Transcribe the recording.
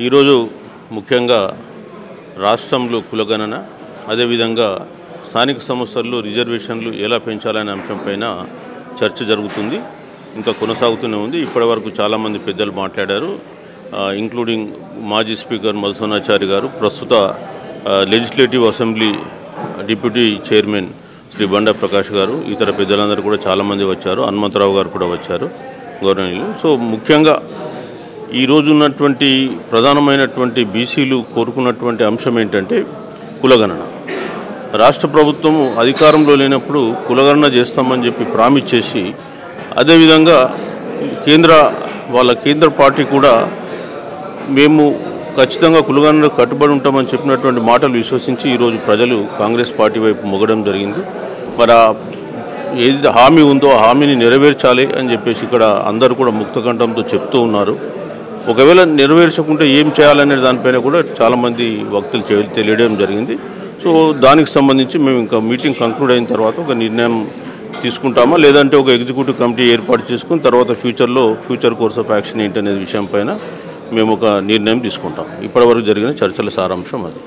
ఈరోజు ముఖ్యంగా రాష్ట్రంలో కులగణన అదేవిధంగా స్థానిక సంస్థల్లో రిజర్వేషన్లు ఎలా పెంచాలనే అంశంపైన చర్చ జరుగుతుంది. ఇంకా కొనసాగుతూనే ఉంది. ఇప్పటివరకు చాలామంది పెద్దలు మాట్లాడారు. ఇంక్లూడింగ్ మాజీ స్పీకర్ మధుసూదనాచారి గారు, ప్రస్తుత legislative assembly deputy chairman Shri Banda Prakash garu, ఇతర పెద్దలందరూ కూడా చాలామంది వచ్చారు. హనుమంతరావు గారు కూడా వచ్చారు, గౌరవనీయులు. సో ముఖ్యంగా ఈరోజు ఉన్నటువంటి ప్రధానమైనటువంటి బీసీలు కోరుకున్నటువంటి అంశం ఏంటంటే కులగణన. రాష్ట్ర ప్రభుత్వం అధికారంలో లేనప్పుడు కులగణన చేస్తామని చెప్పి ప్రామిస్ చేసి, అదేవిధంగా కేంద్ర పార్టీ కూడా మేము ఖచ్చితంగా కులగణనకు కట్టుబడి ఉంటామని చెప్పినటువంటి మాటలు విశ్వసించి ఈరోజు ప్రజలు కాంగ్రెస్ పార్టీ వైపు మొగడం జరిగింది. మరి ఏది హామీ ఉందో ఆ హామీని నెరవేర్చాలి అని చెప్పేసి ఇక్కడ అందరూ కూడా ముక్తకంఠంతో చెప్తూ ఉన్నారు. ఒకవేళ నెరవేర్చకుంటే ఏం చేయాలనే దానిపైన కూడా చాలామంది వక్తలు తెలియడం జరిగింది. సో దానికి సంబంధించి మేము ఇంకా మీటింగ్ కంక్లూడ్ అయిన తర్వాత ఒక నిర్ణయం తీసుకుంటామా, లేదంటే ఒక ఎగ్జిక్యూటివ్ కమిటీ ఏర్పాటు చేసుకుని తర్వాత ఫ్యూచర్ కోర్స్ ఆఫ్ యాక్షన్ ఏంటనే విషయం పైన మేము ఒక నిర్ణయం తీసుకుంటాం. ఇప్పటివరకు జరిగిన చర్చల సారాంశం అది.